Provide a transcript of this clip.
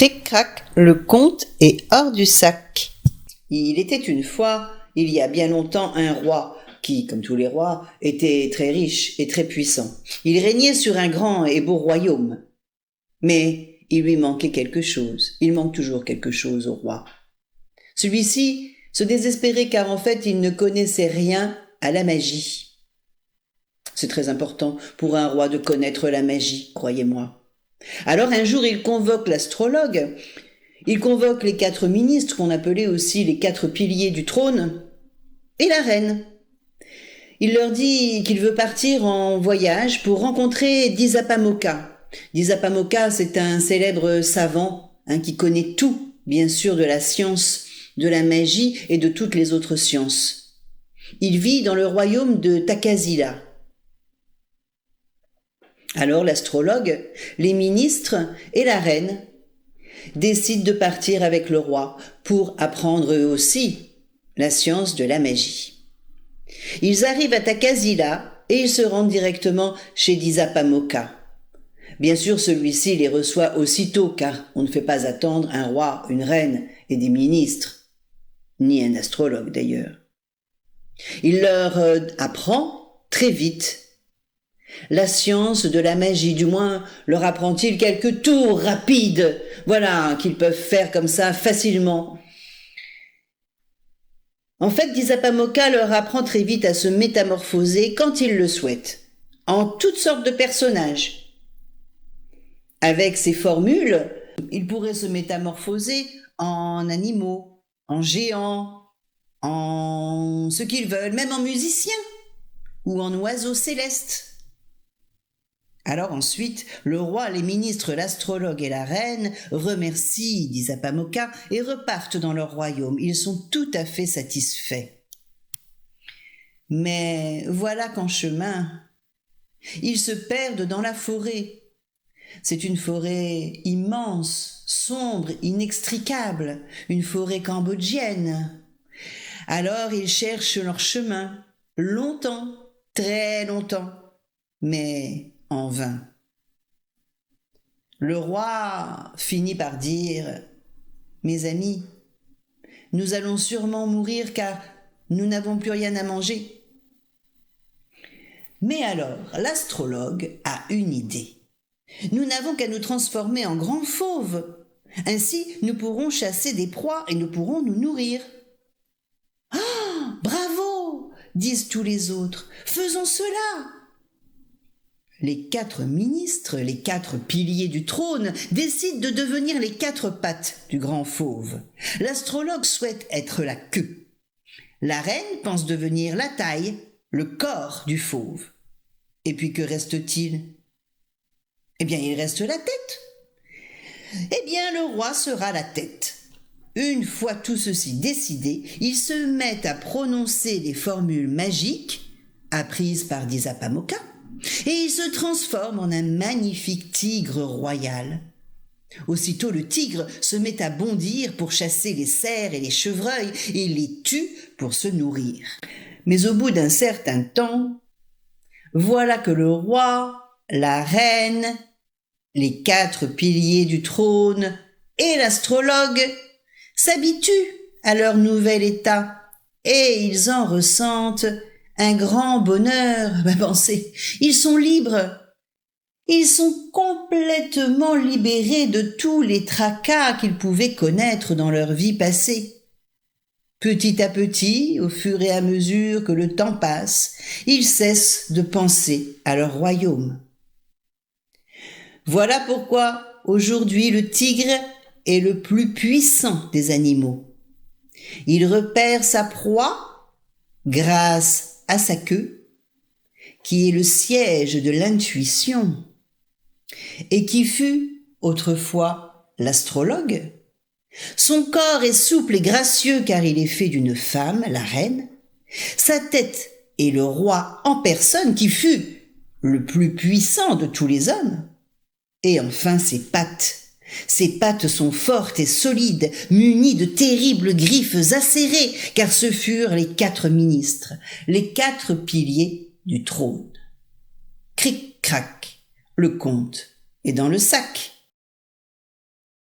Cric-crac, le conte est hors du sac. Il était une fois, il y a bien longtemps, un roi qui, comme tous les rois, était très riche et très puissant. Il régnait sur un grand et beau royaume. Mais il lui manquait quelque chose. Il manque toujours quelque chose au roi. Celui-ci se désespérait car en fait il ne connaissait rien à la magie. C'est très important pour un roi de connaître la magie, croyez-moi. Alors un jour il convoque l'astrologue, il convoque les 4 ministres qu'on appelait aussi les 4 piliers du trône et la reine. Il leur dit qu'il veut partir en voyage pour rencontrer Disapamoka. Disapamoka, c'est un célèbre savant qui connaît tout, bien sûr, de la science, de la magie et de toutes les autres sciences. Il vit dans le royaume de Takasila. Alors l'astrologue, les ministres et la reine décident de partir avec le roi pour apprendre eux aussi la science de la magie. Ils arrivent à Takasila et ils se rendent directement chez Disapamoka. Bien sûr, celui-ci les reçoit aussitôt car on ne fait pas attendre un roi, une reine et des ministres, ni un astrologue d'ailleurs. Il leur apprend très vite la science de la magie, du moins leur apprend-il quelques tours rapides, voilà, qu'ils peuvent faire comme ça facilement. En fait, Disapamoka leur apprend très vite à se métamorphoser quand ils le souhaitent, en toutes sortes de personnages. Avec ces formules, ils pourraient se métamorphoser en animaux, en géants, en ce qu'ils veulent, même en musiciens ou en oiseaux célestes. Alors ensuite, le roi, les ministres, l'astrologue et la reine remercient Disapamoka et repartent dans leur royaume. Ils sont tout à fait satisfaits. Mais voilà qu'en chemin, ils se perdent dans la forêt. C'est une forêt immense, sombre, inextricable, une forêt cambodgienne. Alors ils cherchent leur chemin, longtemps, très longtemps, mais en vain. Le roi finit par dire « Mes amis, nous allons sûrement mourir car nous n'avons plus rien à manger. » Mais alors, l'astrologue a une idée. Nous n'avons qu'à nous transformer en grands fauves. Ainsi, nous pourrons chasser des proies et nous pourrons nous nourrir. « Ah, bravo !» disent tous les autres. « Faisons cela !» Les 4 ministres, les 4 piliers du trône, décident de devenir les 4 pattes du grand fauve. L'astrologue souhaite être la queue. La reine pense devenir la taille, le corps du fauve. Et puis que reste-t-il ? Eh bien, il reste la tête. Eh bien, le roi sera la tête. Une fois tout ceci décidé, ils se mettent à prononcer les formules magiques apprises par Disapamoka. Et il se transforme en un magnifique tigre royal. Aussitôt le tigre se met à bondir pour chasser les cerfs et les chevreuils et les tue pour se nourrir. Mais au bout d'un certain temps, voilà que le roi, la reine, les 4 piliers du trône et l'astrologue s'habituent à leur nouvel état et ils en ressentent un grand bonheur. Pensez, ils sont libres. Ils sont complètement libérés de tous les tracas qu'ils pouvaient connaître dans leur vie passée. Petit à petit, au fur et à mesure que le temps passe, ils cessent de penser à leur royaume. Voilà pourquoi aujourd'hui le tigre est le plus puissant des animaux. Il repère sa proie grâce à sa queue, qui est le siège de l'intuition, et qui fut autrefois l'astrologue. Son corps est souple et gracieux car il est fait d'une femme, la reine. Sa tête est le roi en personne qui fut le plus puissant de tous les hommes. Et enfin ses pattes. Ses pattes sont fortes et solides, munies de terribles griffes acérées, car ce furent les 4 ministres, les 4 piliers du trône. Cric-crac, le conte est dans le sac.